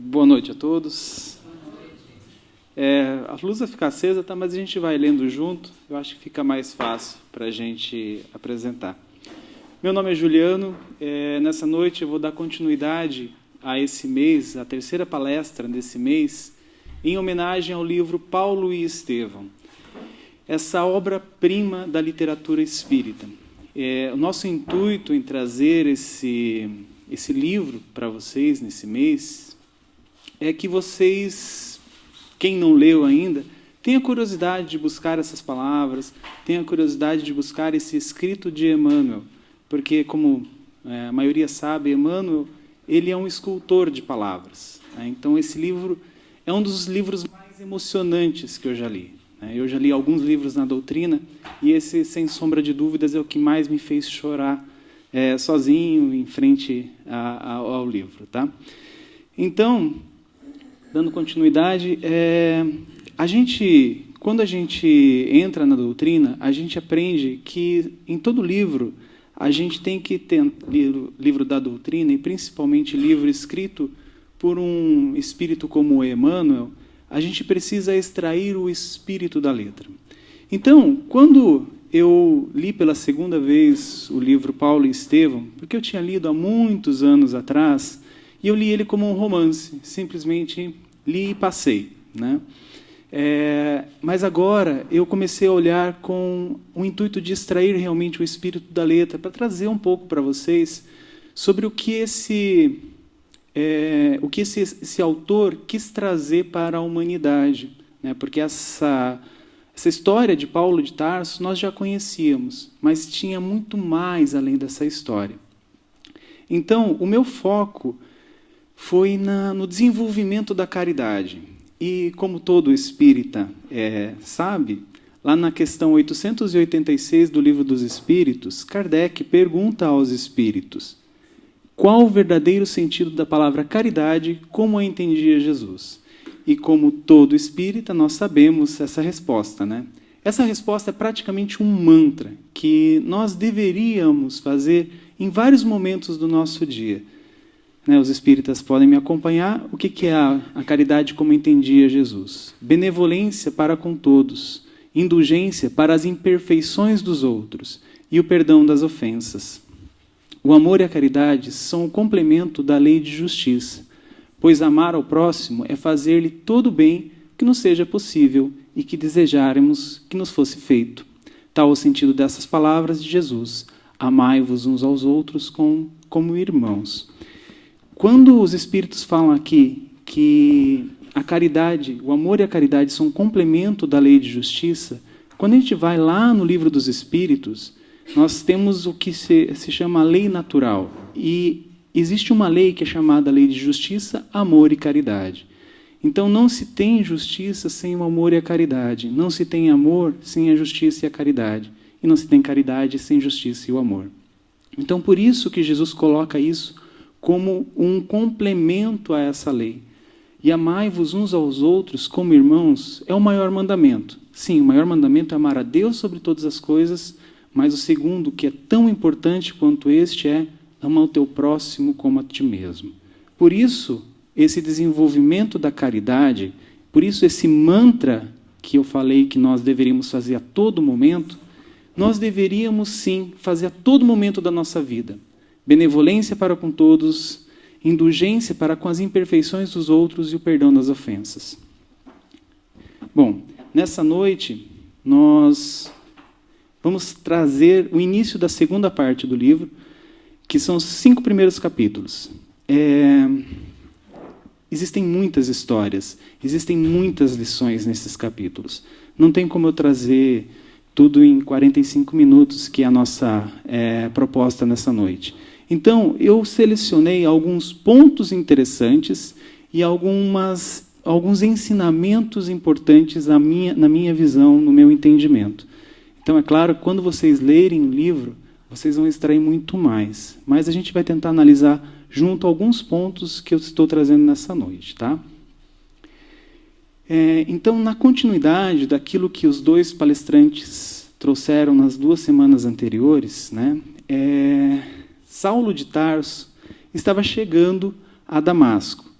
Boa noite a todos. A luz vai ficar acesa, tá? Mas a gente vai lendo junto. Eu acho que fica mais fácil para a gente apresentar. Meu nome é Juliano. Nessa noite eu vou dar continuidade a esse mês, a terceira palestra desse mês, em homenagem ao livro Paulo e Estevão. Essa obra-prima da literatura espírita. O nosso intuito em trazer esse livro para vocês nesse mês é que vocês, quem não leu ainda, tenha curiosidade de buscar essas palavras, tenha curiosidade de buscar esse escrito de Emmanuel, porque, como a maioria sabe, Emmanuel ele é um escultor de palavras, né? Então, esse livro é um dos livros mais emocionantes que eu já li. Eu já li alguns livros na doutrina e esse, sem sombra de dúvidas, é o que mais me fez chorar sozinho em frente ao livro. Tá? Então, dando continuidade, quando a gente entra na doutrina, a gente aprende que em todo livro a gente tem que ter livro da doutrina, e principalmente livro escrito por um espírito como Emmanuel, a gente precisa extrair o espírito da letra. Então, quando eu li pela segunda vez o livro Paulo e Estevão, porque eu tinha lido há muitos anos atrás, e eu li ele como um romance, simplesmente li e passei, né? Mas agora eu comecei a olhar com o intuito de extrair realmente o espírito da letra, para trazer um pouco para vocês sobre o que esse autor quis trazer para a humanidade, né? Porque essa história de Paulo de Tarso nós já conhecíamos, mas tinha muito mais além dessa história. Então, o meu foco foi no desenvolvimento da caridade. E, como todo espírita sabe, lá na questão 886 do Livro dos Espíritos, Kardec pergunta aos espíritos: qual o verdadeiro sentido da palavra caridade, como a entendia Jesus? E como todo espírita, nós sabemos essa resposta, né? Essa resposta é praticamente um mantra que nós deveríamos fazer em vários momentos do nosso dia. Os espíritas podem me acompanhar. O que é a caridade como entendia Jesus? Benevolência para com todos, indulgência para as imperfeições dos outros e o perdão das ofensas. O amor e a caridade são o complemento da lei de justiça, pois amar ao próximo é fazer-lhe todo o bem que nos seja possível e que desejáramos que nos fosse feito. Tal o sentido dessas palavras de Jesus: amai-vos uns aos outros como irmãos. Quando os espíritos falam aqui que a caridade, o amor e a caridade são um complemento da lei de justiça, quando a gente vai lá no Livro dos Espíritos, nós temos o que se chama lei natural. E existe uma lei que é chamada lei de justiça, amor e caridade. Então, não se tem justiça sem o amor e a caridade. Não se tem amor sem a justiça e a caridade. E não se tem caridade sem justiça e o amor. Então, por isso que Jesus coloca isso como um complemento a essa lei. E amai-vos uns aos outros como irmãos é o maior mandamento. Sim, o maior mandamento é amar a Deus sobre todas as coisas, mas o segundo, que é tão importante quanto este, é ama o teu próximo como a ti mesmo. Por isso, esse desenvolvimento da caridade, por isso esse mantra que eu falei que nós deveríamos fazer a todo momento, nós deveríamos sim fazer a todo momento da nossa vida. Benevolência para com todos, indulgência para com as imperfeições dos outros e o perdão das ofensas. Bom, nessa noite nós vamos trazer o início da segunda parte do livro, que são os 5 primeiros capítulos. Existem muitas histórias, existem muitas lições nesses capítulos. Não tem como eu trazer tudo em 45 minutos, que é a nossa proposta nessa noite. Então, eu selecionei alguns pontos interessantes e alguns ensinamentos importantes na minha visão, no meu entendimento. Então, é claro, quando vocês lerem o livro, vocês vão extrair muito mais. Mas a gente vai tentar analisar junto alguns pontos que eu estou trazendo nessa noite. Tá? Então, na continuidade daquilo que os 2 palestrantes trouxeram nas 2 semanas anteriores, né, Saulo de Tarso estava chegando a Damasco,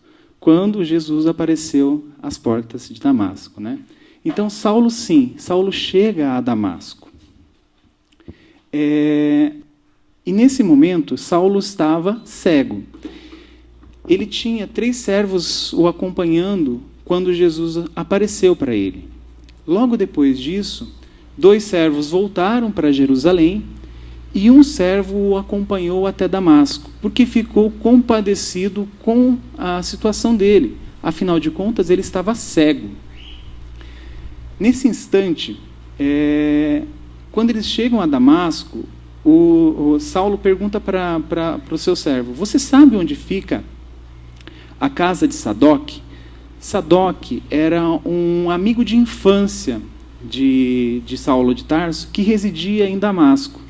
quando Jesus apareceu às portas de Damasco, né? Então, Saulo chega a Damasco. E nesse momento, Saulo estava cego. Ele tinha 3 servos o acompanhando quando Jesus apareceu para ele. Logo depois disso, 2 servos voltaram para Jerusalém e um servo o acompanhou até Damasco, porque ficou compadecido com a situação dele. Afinal de contas, ele estava cego. Nesse instante, quando eles chegam a Damasco, o Saulo pergunta para o seu servo: você sabe onde fica a casa de Sadoc? Sadoc era um amigo de infância de Saulo de Tarso, que residia em Damasco.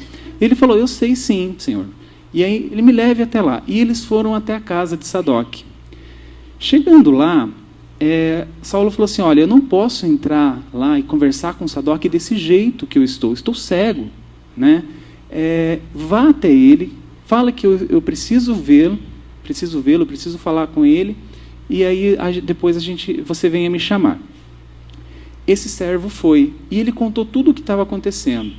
Ele falou: eu sei sim, Senhor. E aí ele me leve até lá. E eles foram até a casa de Sadoc. Chegando lá, Saulo falou assim: olha, eu não posso entrar lá e conversar com Sadoc desse jeito que eu estou cego, né? Vá até ele, fala que eu preciso vê-lo, preciso falar com ele, e aí depois você venha me chamar. Esse servo foi, e ele contou tudo o que estava acontecendo,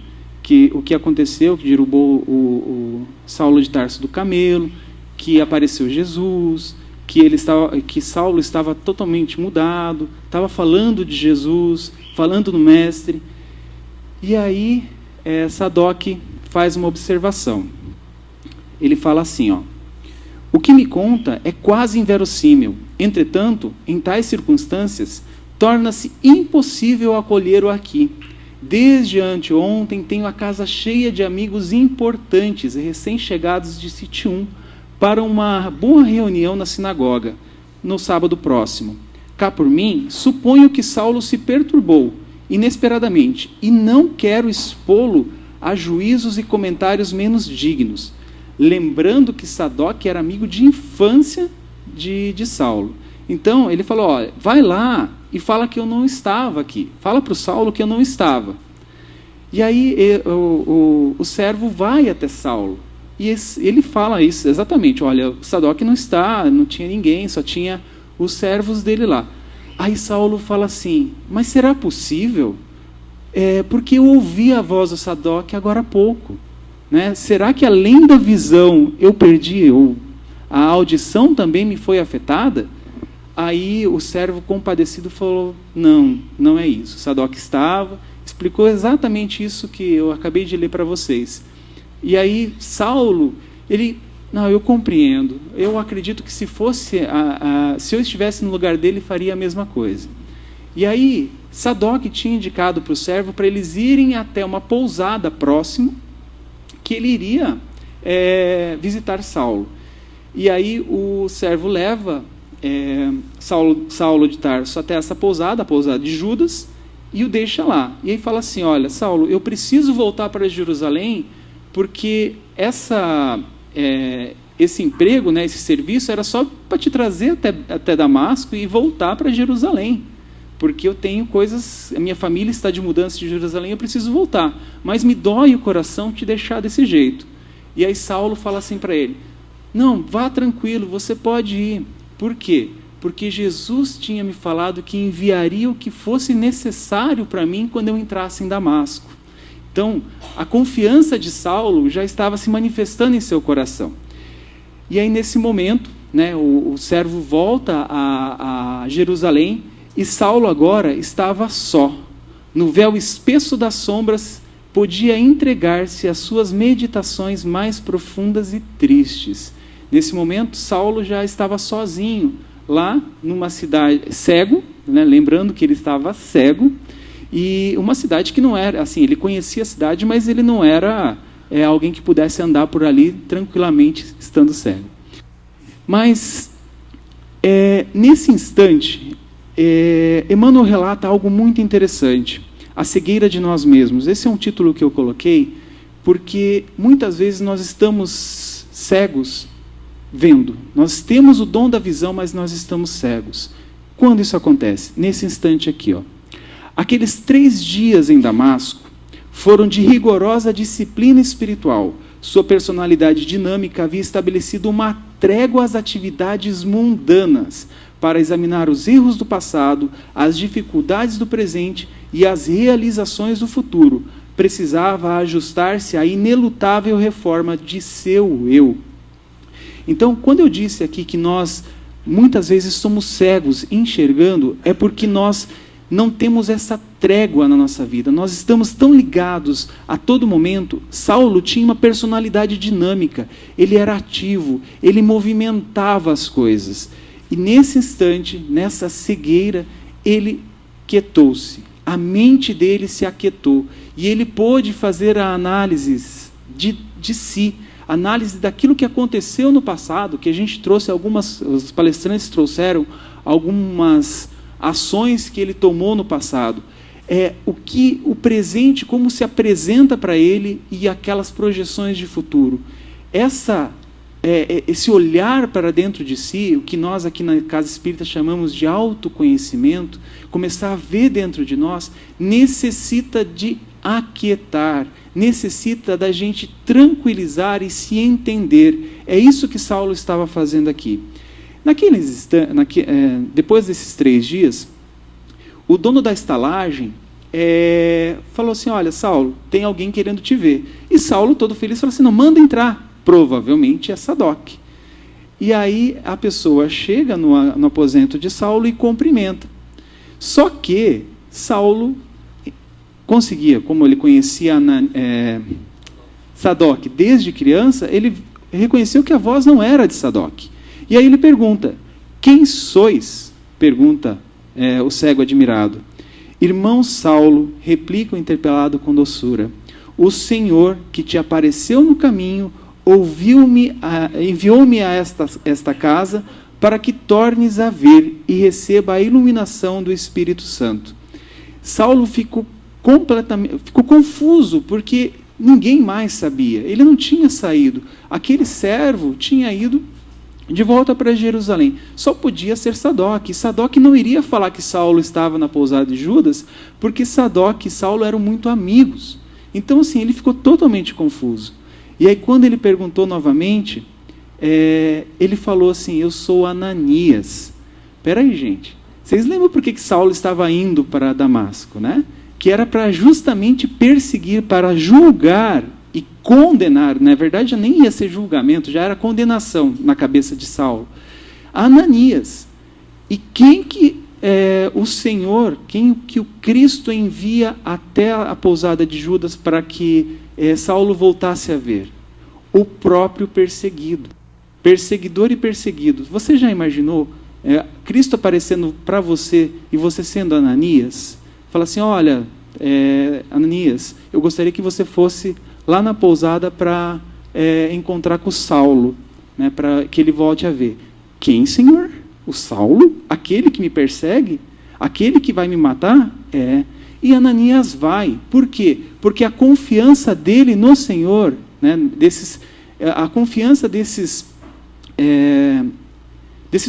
o que aconteceu, que derrubou o Saulo de Tarso do camelo, que apareceu Jesus, que Saulo estava totalmente mudado, estava falando de Jesus, falando do Mestre. E aí Sadoc faz uma observação. Ele fala assim, o que me conta é quase inverossímil. Entretanto, em tais circunstâncias, torna-se impossível acolher-o aqui. Desde anteontem tenho a casa cheia de amigos importantes e recém-chegados de Citium para uma boa reunião na sinagoga, no sábado próximo. Cá por mim, suponho que Saulo se perturbou inesperadamente e não quero expô-lo a juízos e comentários menos dignos, lembrando que Sadoc era amigo de infância de Saulo. Então, ele falou, olha, vai lá e fala que eu não estava aqui. Fala para o Saulo que eu não estava. E aí o servo vai até Saulo. E ele fala isso exatamente. Olha, o Sadoc não tinha ninguém, só tinha os servos dele lá. Aí Saulo fala assim, mas será possível? Porque eu ouvi a voz do Sadoc agora há pouco. Né? Será que além da visão eu perdi, a audição também me foi afetada? Aí o servo compadecido falou, não é isso. Sadoc explicou exatamente isso que eu acabei de ler para vocês. E aí Saulo, eu compreendo, eu acredito que se eu estivesse no lugar dele, faria a mesma coisa. E aí Sadoc tinha indicado para o servo para eles irem até uma pousada próxima, que ele iria visitar Saulo. E aí o servo leva Saulo de Tarso até essa pousada, a pousada de Judas, e o deixa lá. E aí fala assim, olha, Saulo, eu preciso voltar para Jerusalém, porque esse emprego, né, esse serviço, era só para te trazer até Damasco e voltar para Jerusalém. Porque eu tenho coisas, a minha família está de mudança de Jerusalém, eu preciso voltar. Mas me dói o coração te deixar desse jeito. E aí Saulo fala assim para ele, não, vá tranquilo, você pode ir. Por quê? Porque Jesus tinha me falado que enviaria o que fosse necessário para mim quando eu entrasse em Damasco. Então, a confiança de Saulo já estava se manifestando em seu coração. E aí, nesse momento, né, o servo volta a Jerusalém e Saulo agora estava só. No véu espesso das sombras, podia entregar-se às suas meditações mais profundas e tristes. Nesse momento, Saulo já estava sozinho, lá numa cidade, cego, né, lembrando que ele estava cego, e uma cidade que não era, assim, ele conhecia a cidade, mas ele não era alguém que pudesse andar por ali tranquilamente, estando cego. Mas, nesse instante, Emmanuel relata algo muito interessante, a cegueira de nós mesmos. Esse é um título que eu coloquei, porque muitas vezes nós estamos cegos, vendo. Nós temos o dom da visão, mas nós estamos cegos. Quando isso acontece? Nesse instante aqui. Aqueles 3 dias em Damasco foram de rigorosa disciplina espiritual. Sua personalidade dinâmica havia estabelecido uma trégua às atividades mundanas, para examinar os erros do passado, as dificuldades do presente e as realizações do futuro. Precisava ajustar-se à inelutável reforma de seu eu. Então, quando eu disse aqui que nós muitas vezes somos cegos enxergando, é porque nós não temos essa trégua na nossa vida. Nós estamos tão ligados a todo momento. Saulo tinha uma personalidade dinâmica. Ele era ativo, ele movimentava as coisas. E nesse instante, nessa cegueira, ele quietou-se. A mente dele se aquietou. E ele pôde fazer a análise de si, análise daquilo que aconteceu no passado, que a gente trouxe os palestrantes trouxeram algumas ações que ele tomou no passado. O presente, como se apresenta para ele e aquelas projeções de futuro. Esse olhar para dentro de si, o que nós aqui na Casa Espírita chamamos de autoconhecimento, começar a ver dentro de nós, necessita de aquietar, necessita da gente tranquilizar e se entender. É isso que Saulo estava fazendo aqui. Depois desses 3 dias, o dono da estalagem falou assim: olha, Saulo, tem alguém querendo te ver. E Saulo, todo feliz, falou assim: não, manda entrar. Provavelmente é Sadoc. E aí a pessoa chega no aposento de Saulo e cumprimenta. Só que Saulo conseguia, como ele conhecia Sadoc desde criança, ele reconheceu que a voz não era de Sadoc. E aí ele pergunta: quem sois? Pergunta o cego admirado. Irmão Saulo, replica o interpelado com doçura, o Senhor que te apareceu no caminho enviou-me a esta casa para que tornes a ver e receba a iluminação do Espírito Santo. Saulo ficou confuso, porque ninguém mais sabia. Ele não tinha saído. Aquele servo tinha ido de volta para Jerusalém. Só podia ser Sadoc. Sadoc não iria falar que Saulo estava na pousada de Judas, porque Sadoc e Saulo eram muito amigos. Então, assim, ele ficou totalmente confuso. E aí, quando ele perguntou novamente, ele falou assim: eu sou Ananias. Espera aí, gente. Vocês lembram por que Saulo estava indo para Damasco, né? Que era para justamente perseguir, para julgar e condenar. Na verdade, já nem ia ser julgamento, já era condenação na cabeça de Saulo. Ananias. E quem que o Senhor, quem que o Cristo envia até a pousada de Judas para que Saulo voltasse a ver? O próprio perseguido. Perseguidor e perseguido. Você já imaginou Cristo aparecendo para você e você sendo Ananias? Fala assim: olha, Ananias, eu gostaria que você fosse lá na pousada para encontrar com o Saulo, né, para que ele volte a ver. Quem, Senhor? O Saulo? Aquele que me persegue? Aquele que vai me matar? E Ananias vai. Por quê? Porque a confiança dele no Senhor, né, a confiança desses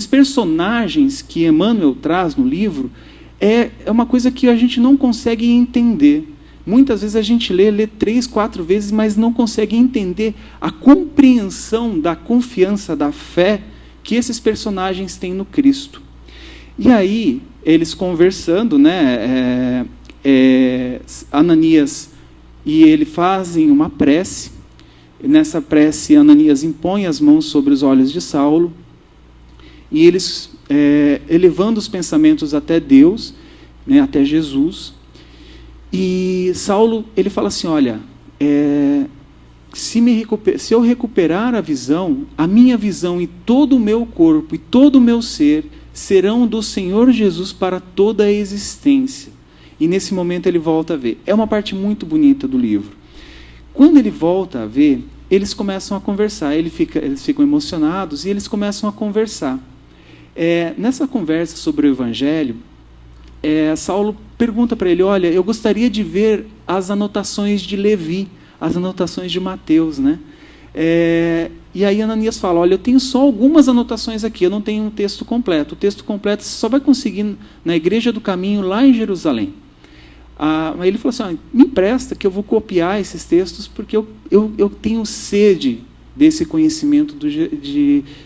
personagens que Emmanuel traz no livro, é uma coisa que a gente não consegue entender. Muitas vezes a gente lê 3, 4 vezes, mas não consegue entender a compreensão da confiança, da fé que esses personagens têm no Cristo. E aí, eles conversando, né, Ananias e ele fazem uma prece. Nessa prece, Ananias impõe as mãos sobre os olhos de Saulo, e eles, elevando os pensamentos até Deus, né, até Jesus, e Saulo, ele fala assim: olha, se eu recuperar a visão, a minha visão e todo o meu corpo e todo o meu ser serão do Senhor Jesus para toda a existência. E nesse momento ele volta a ver. É uma parte muito bonita do livro. Quando ele volta a ver, eles começam a conversar. Eles ficam emocionados e eles começam a conversar. Nessa conversa sobre o Evangelho, Saulo pergunta para ele: olha, eu gostaria de ver as anotações de Levi, as anotações de Mateus, né? E aí Ananias fala: olha, eu tenho só algumas anotações aqui, eu não tenho um texto completo. O texto completo você só vai conseguir na Igreja do Caminho, lá em Jerusalém. Aí ele falou assim: me empresta que eu vou copiar esses textos, porque eu tenho sede desse conhecimento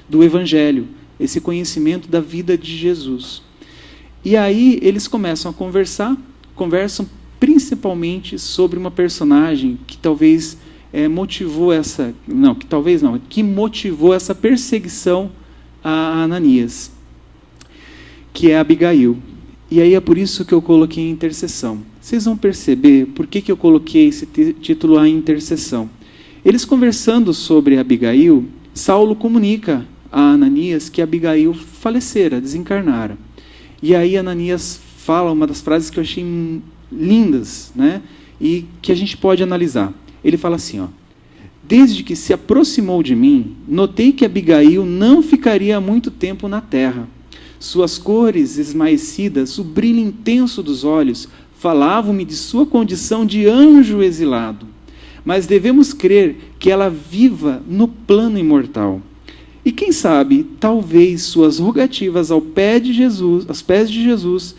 do Evangelho. esse conhecimento da vida de Jesus. E aí eles começam a conversam principalmente sobre uma personagem que talvez motivou que motivou essa perseguição a Ananias, que é Abigail. E aí é por isso que eu coloquei intercessão. Vocês vão perceber por que eu coloquei esse título, a intercessão. Eles conversando sobre Abigail, Saulo comunica a Ananias que Abigail falecera, desencarnara. E aí Ananias fala uma das frases que eu achei lindas, né? E que a gente pode analisar. Ele fala assim, desde que se aproximou de mim, notei que Abigail não ficaria muito tempo na terra. Suas cores esmaecidas, o brilho intenso dos olhos, falavam-me de sua condição de anjo exilado. Mas devemos crer que ela viva no plano imortal. E quem sabe, talvez suas rogativas aos pés de Jesus,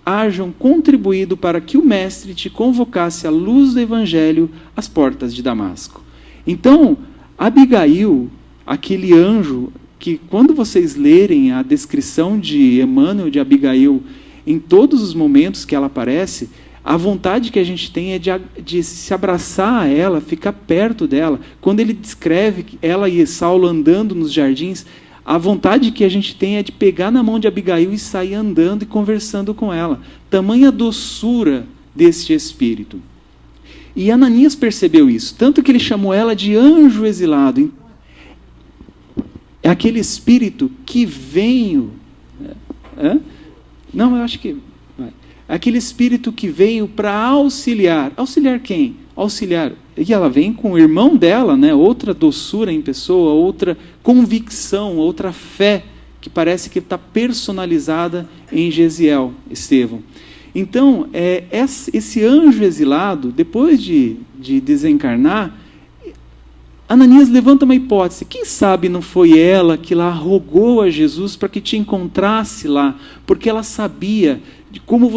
hajam contribuído para que o Mestre te convocasse à luz do Evangelho às portas de Damasco. Então, Abigail, aquele anjo, que quando vocês lerem a descrição de Emmanuel, de Abigail, em todos os momentos que ela aparece, a vontade que a gente tem é de se abraçar a ela, ficar perto dela. Quando ele descreve ela e Saulo andando nos jardins, a vontade que a gente tem é de pegar na mão de Abigail e sair andando e conversando com ela. Tamanha doçura deste espírito. E Ananias percebeu isso, tanto que ele chamou ela de anjo exilado. É aquele espírito que veio... Não, eu acho que... É aquele espírito que veio para auxiliar. Auxiliar quem? Auxiliar. E ela vem com o irmão dela, né? Outra doçura em pessoa, outra convicção, outra fé, que parece que está personalizada em Gesiel, Estevão. Então, esse anjo exilado, depois de desencarnar, Ananias levanta uma hipótese. Quem sabe não foi ela que lá rogou a Jesus para que te encontrasse lá, porque ela sabia de como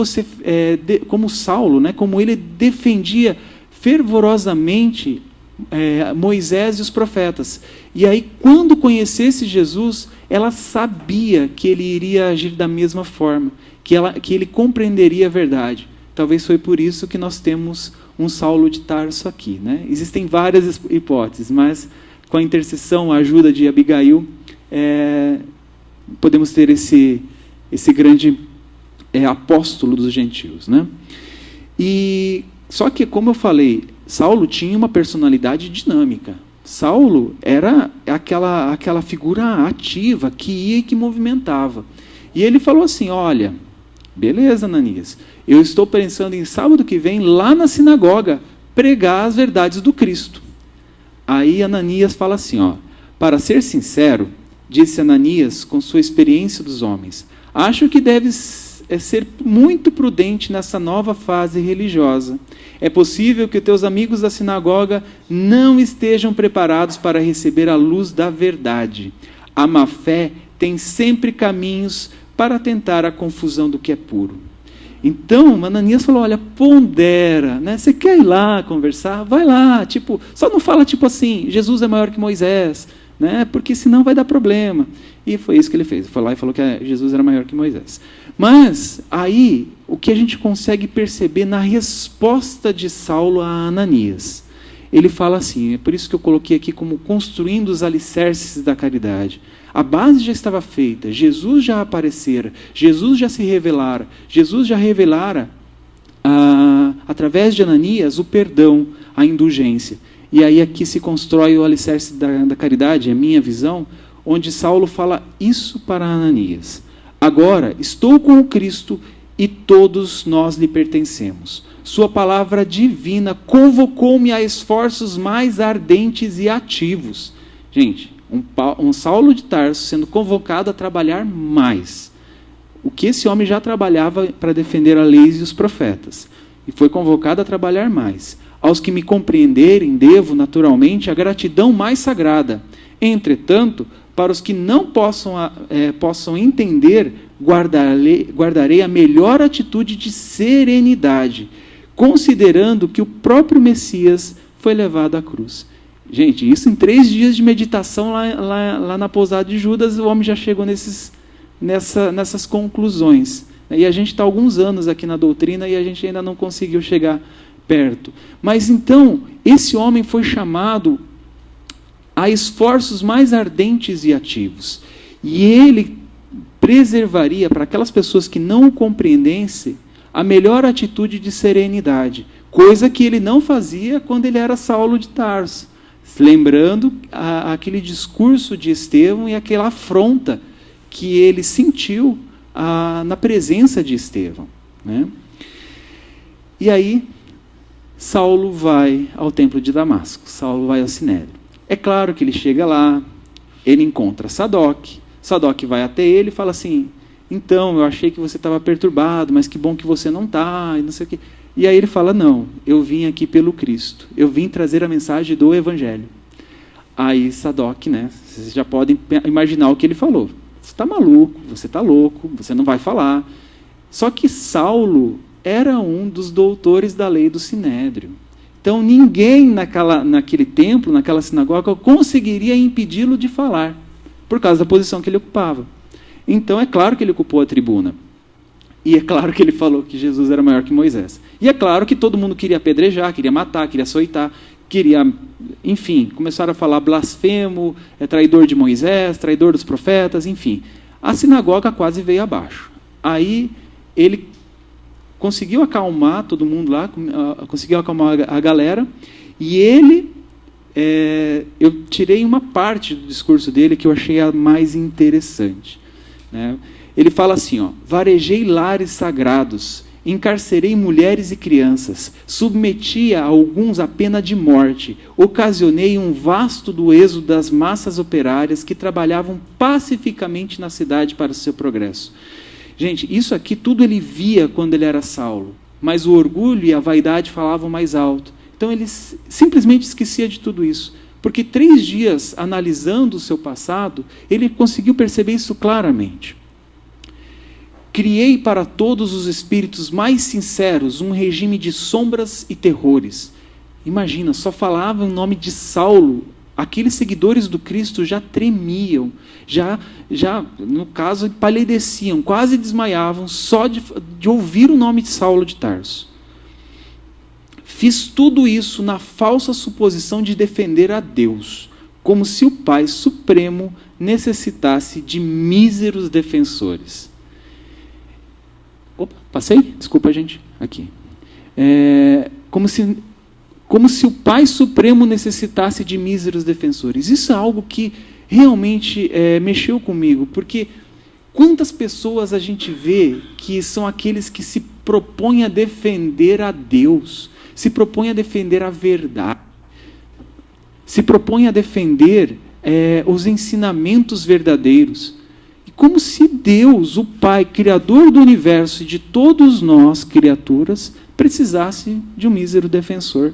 como Saulo, né, como ele defendia fervorosamente Moisés e os profetas. E aí, quando conhecesse Jesus, ela sabia que ele iria agir da mesma forma, que ele compreenderia a verdade. Talvez foi por isso que nós temos um Saulo de Tarso aqui, né? Existem várias hipóteses, mas com a intercessão, a ajuda de Abigail, podemos ter esse grande apóstolo dos gentios, né? E só que, como eu falei, Saulo tinha uma personalidade dinâmica. Saulo era aquela figura ativa que ia e que movimentava. E ele falou assim: olha, beleza, Ananias, eu estou pensando em sábado que vem, lá na sinagoga, pregar as verdades do Cristo. Aí Ananias fala assim, para ser sincero, disse Ananias com sua experiência dos homens, acho que deves ser muito prudente nessa nova fase religiosa. É possível que teus amigos da sinagoga não estejam preparados para receber a luz da verdade. A má-fé tem sempre caminhos para tentar a confusão do que é puro. Então, Ananias falou, olha, pondera, né? Você quer ir lá conversar? Vai lá, só não fala assim, Jesus é maior que Moisés, né? Porque senão vai dar problema. E foi isso que ele fez, foi lá e falou que Jesus era maior que Moisés. Mas, aí, o que a gente consegue perceber na resposta de Saulo a Ananias? Ele fala assim, é por isso que eu coloquei aqui como construindo os alicerces da caridade. A base já estava feita, Jesus já aparecera, Jesus já se revelara, Jesus já revelara, através de Ananias, o perdão, a indulgência. E aí aqui se constrói o alicerce da caridade, a minha visão, onde Saulo fala isso para Ananias. Agora, estou com o Cristo e todos nós lhe pertencemos. Sua palavra divina convocou-me a esforços mais ardentes e ativos. Gente, um Saulo de Tarso sendo convocado a trabalhar mais. O que esse homem já trabalhava para defender a lei e os profetas. E foi convocado a trabalhar mais. Aos que me compreenderem, devo, naturalmente, a gratidão mais sagrada. Entretanto, para os que não possam entender, guardarei a melhor atitude de serenidade, considerando que o próprio Messias foi levado à cruz. Gente, isso em 3 dias de meditação lá na pousada de Judas, o homem já chegou nessas conclusões. E a gente está há alguns anos aqui na doutrina e a gente ainda não conseguiu chegar perto. Mas então, esse homem foi chamado a esforços mais ardentes e ativos. E ele preservaria para aquelas pessoas que não o compreendessem a melhor atitude de serenidade, coisa que ele não fazia quando ele era Saulo de Tarso. Lembrando aquele discurso de Estevão e aquela afronta que ele sentiu na presença de Estevão, né? E aí, Saulo vai ao templo de Damasco, Saulo vai ao Sinédrio. É claro que ele chega lá, ele encontra Sadoc vai até ele e fala assim, então, eu achei que você estava perturbado, mas que bom que você não está, e não sei o quê. E aí ele fala, não, eu vim aqui pelo Cristo, eu vim trazer a mensagem do Evangelho. Aí Sadoc, né, vocês já podem imaginar o que ele falou. Você está maluco, você está louco, você não vai falar. Só que Saulo era um dos doutores da lei do Sinédrio. Então ninguém naquele templo, naquela sinagoga, conseguiria impedi-lo de falar, por causa da posição que ele ocupava. Então é claro que ele ocupou a tribuna. E é claro que ele falou que Jesus era maior que Moisés. E é claro que todo mundo queria apedrejar, queria matar, queria açoitar, queria, enfim, começaram a falar blasfemo, traidor de Moisés, traidor dos profetas, enfim. A sinagoga quase veio abaixo. Aí ele conseguiu acalmar todo mundo lá, conseguiu acalmar a galera, e ele, eu tirei uma parte do discurso dele que eu achei a mais interessante, né? Ele fala assim, ó, varejei lares sagrados, encarcerei mulheres e crianças, submeti a alguns à pena de morte, ocasionei um vasto do êxodo das massas operárias que trabalhavam pacificamente na cidade para o seu progresso. Gente, isso aqui tudo ele via quando ele era Saulo, mas o orgulho e a vaidade falavam mais alto. Então ele simplesmente esquecia de tudo isso, porque 3 dias analisando o seu passado, ele conseguiu perceber isso claramente. Criei para todos os espíritos mais sinceros um regime de sombras e terrores. Imagina, só falava o nome de Saulo, aqueles seguidores do Cristo já tremiam, já no caso, empalideciam, quase desmaiavam, só de ouvir o nome de Saulo de Tarso. Fiz tudo isso na falsa suposição de defender a Deus, como se o Pai Supremo necessitasse de míseros defensores. Opa, passei? Desculpa, gente. Aqui. Como se o Pai Supremo necessitasse de míseros defensores. Isso é algo que realmente mexeu comigo, porque quantas pessoas a gente vê que são aqueles que se propõem a defender a Deus, se propõem a defender a verdade, se propõem a defender os ensinamentos verdadeiros. Como se Deus, o Pai, Criador do universo e de todos nós, criaturas, precisasse de um mísero defensor.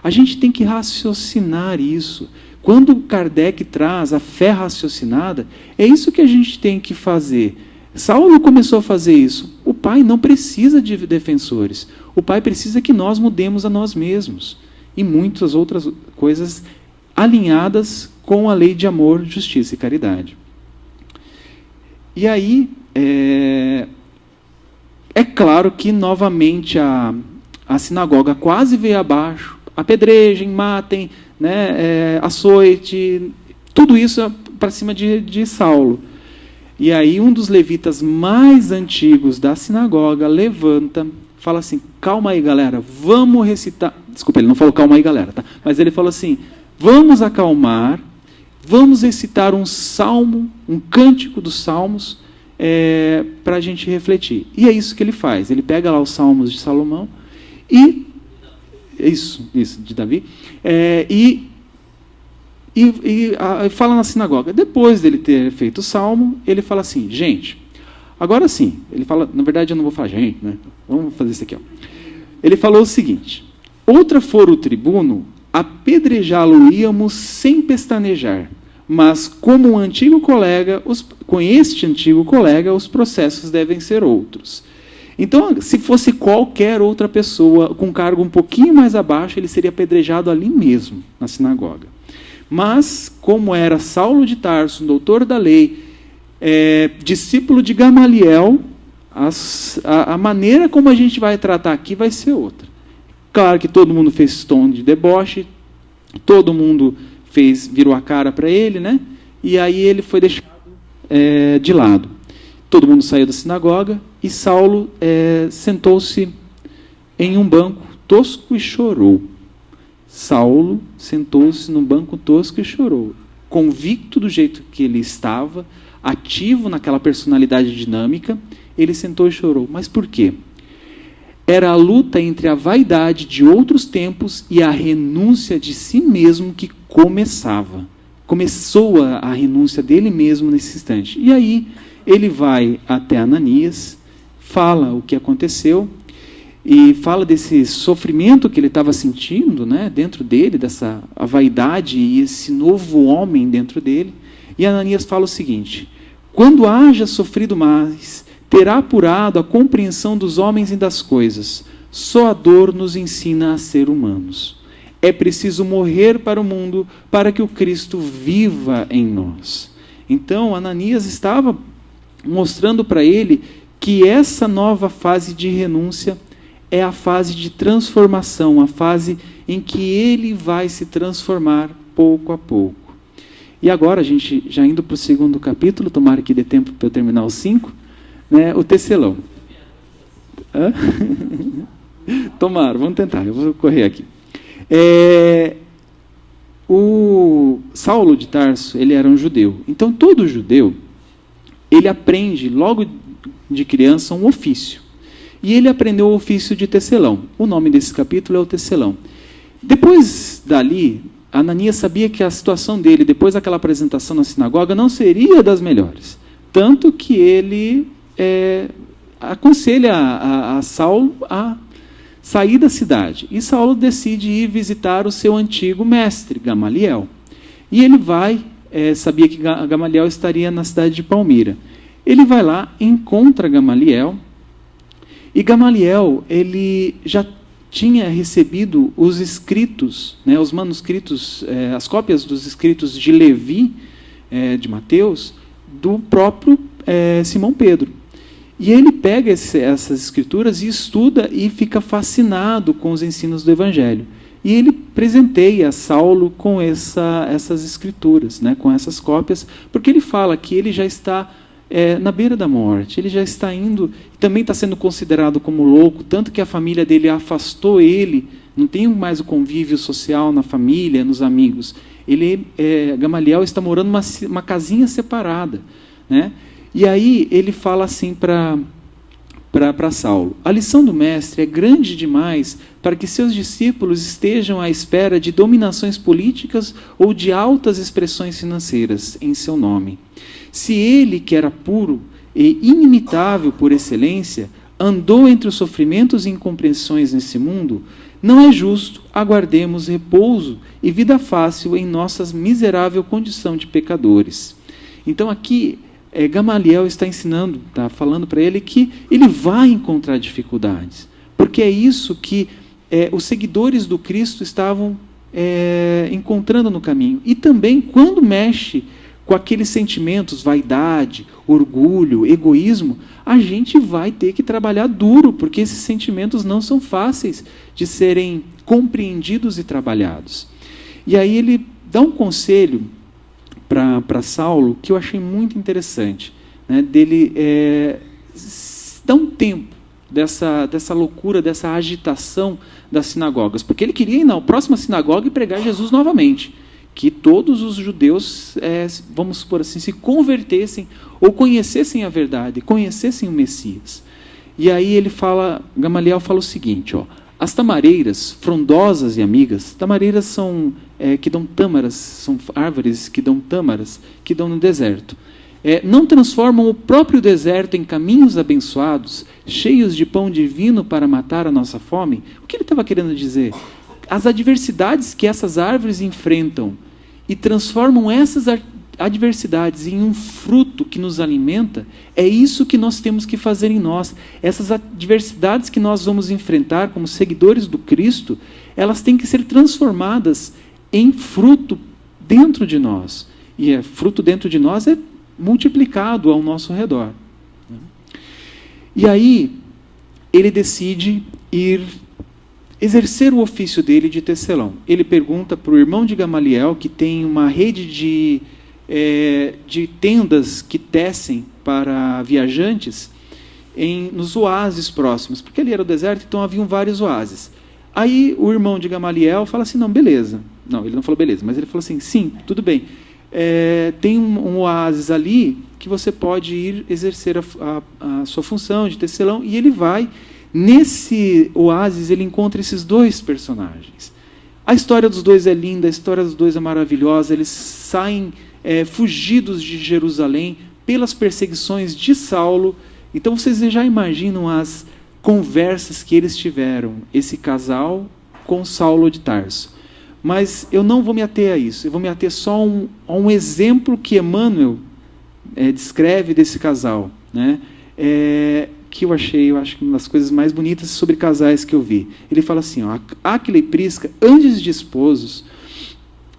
A gente tem que raciocinar isso. Quando Kardec traz a fé raciocinada, é isso que a gente tem que fazer. Saulo começou a fazer isso. O Pai não precisa de defensores. O Pai precisa que nós mudemos a nós mesmos. E muitas outras coisas alinhadas com a lei de amor, justiça e caridade. E aí, é claro que, novamente, a sinagoga quase veio abaixo. Apedrejem, matem, né, açoite, tudo isso para cima de Saulo. E aí um dos levitas mais antigos da sinagoga levanta, fala assim, calma aí, galera, vamos recitar... Desculpa, ele não falou calma aí, galera, tá? Mas ele falou assim, vamos acalmar, vamos recitar um salmo, um cântico dos salmos, para a gente refletir. E é isso que ele faz. Ele pega lá os salmos de Salomão e... Isso, de Davi. E fala na sinagoga. Depois dele ter feito o salmo, ele fala assim, gente, agora sim, ele fala, na verdade eu não vou falar gente, né? Vamos fazer isso aqui, ó. Ele falou o seguinte, outra for o tribuno, apedrejá-lo-íamos sem pestanejar, mas com este antigo colega, os processos devem ser outros. Então, se fosse qualquer outra pessoa com cargo um pouquinho mais abaixo, ele seria apedrejado ali mesmo, na sinagoga. Mas, como era Saulo de Tarso, um doutor da lei, discípulo de Gamaliel, a maneira como a gente vai tratar aqui vai ser outra. Claro que todo mundo fez tom de deboche, todo mundo virou a cara para ele, né? E aí ele foi deixado de lado. Todo mundo saiu da sinagoga e Saulo sentou-se em um banco tosco e chorou. Saulo sentou-se num banco tosco e chorou, convicto do jeito que ele estava, ativo naquela personalidade dinâmica, ele sentou e chorou. Mas por quê? Era a luta entre a vaidade de outros tempos e a renúncia de si mesmo que começava. Começou a renúncia dele mesmo nesse instante. E aí ele vai até Ananias, fala o que aconteceu, e fala desse sofrimento que ele estava sentindo, né, dentro dele, dessa a vaidade e esse novo homem dentro dele. E Ananias fala o seguinte: quando haja sofrido mais, terá apurado a compreensão dos homens e das coisas. Só a dor nos ensina a ser humanos. É preciso morrer para o mundo para que o Cristo viva em nós. Então, Ananias estava mostrando para ele que essa nova fase de renúncia é a fase de transformação, a fase em que ele vai se transformar pouco a pouco. E agora, a gente já indo para o segundo capítulo, tomara que dê tempo para eu terminar os 5, né, o tecelão. Tomara, vamos tentar, eu vou correr aqui. O Saulo de Tarso, ele era um judeu. Então, todo judeu, ele aprende logo de criança um ofício. E ele aprendeu o ofício de tecelão. O nome desse capítulo é o tecelão. Depois dali, Ananias sabia que a situação dele, depois daquela apresentação na sinagoga, não seria das melhores. Tanto que ele aconselha a Saulo a sair da cidade. E Saulo decide ir visitar o seu antigo mestre, Gamaliel. E ele vai, sabia que Gamaliel estaria na cidade de Palmira. Ele vai lá, encontra Gamaliel, e Gamaliel, ele já tinha recebido os escritos, né, os manuscritos, as cópias dos escritos de Levi, de Mateus, do próprio Simão Pedro. E ele pega essas escrituras e estuda e fica fascinado com os ensinos do Evangelho. E ele presenteia Saulo com essas escrituras, né, com essas cópias, porque ele fala que ele já está na beira da morte, ele já está indo, também está sendo considerado como louco, tanto que a família dele afastou ele, não tem mais o convívio social na família, nos amigos. Gamaliel está morando numa casinha separada, né? E aí ele fala assim para Saulo: a lição do mestre é grande demais para que seus discípulos estejam à espera de dominações políticas ou de altas expressões financeiras em seu nome. Se ele, que era puro e inimitável por excelência, andou entre os sofrimentos e incompreensões nesse mundo, não é justo aguardemos repouso e vida fácil em nossa miserável condição de pecadores. Então aqui Gamaliel está ensinando, está falando para ele que ele vai encontrar dificuldades, porque é isso que os seguidores do Cristo estavam encontrando no caminho. E também, quando mexe com aqueles sentimentos, vaidade, orgulho, egoísmo, a gente vai ter que trabalhar duro, porque esses sentimentos não são fáceis de serem compreendidos e trabalhados. E aí ele dá um conselho para Saulo, que eu achei muito interessante, né, dele dar um tempo dessa loucura, dessa agitação das sinagogas, porque ele queria ir na próxima sinagoga e pregar Jesus novamente, que todos os judeus, vamos supor assim, se convertessem ou conhecessem a verdade, conhecessem o Messias. E aí Gamaliel fala o seguinte: as tamareiras, frondosas e amigas, tamareiras são que dão tâmaras, são árvores que dão tâmaras, que dão no deserto. Não transformam o próprio deserto em caminhos abençoados, cheios de pão divino para matar a nossa fome? O que ele estava querendo dizer? As adversidades que essas árvores enfrentam e transformam essas adversidades em um fruto que nos alimenta, é isso que nós temos que fazer em nós. Essas adversidades que nós vamos enfrentar como seguidores do Cristo, elas têm que ser transformadas em fruto dentro de nós. E fruto dentro de nós é multiplicado ao nosso redor. E aí, ele decide ir exercer o ofício dele de tecelão. Ele pergunta para o irmão de Gamaliel, que tem uma rede de tendas que tecem para viajantes nos oásis próximos, porque ali era o deserto, então haviam vários oásis. Aí o irmão de Gamaliel fala assim, não, beleza. Não, ele não falou beleza, mas ele falou assim, sim, tudo bem. Tem um oásis ali que você pode ir exercer a sua função de tecelão, e ele vai. Nesse oásis, ele encontra esses dois personagens. A história dos dois é linda, a história dos dois é maravilhosa, eles saem fugidos de Jerusalém pelas perseguições de Saulo. Então, vocês já imaginam as conversas que eles tiveram, esse casal com Saulo de Tarso. Mas eu não vou me ater a isso, eu vou me ater só a um exemplo que Emmanuel descreve desse casal, né? Que eu acho que uma das coisas mais bonitas sobre casais que eu vi. Ele fala assim, Áquila e Prisca, antes de esposos,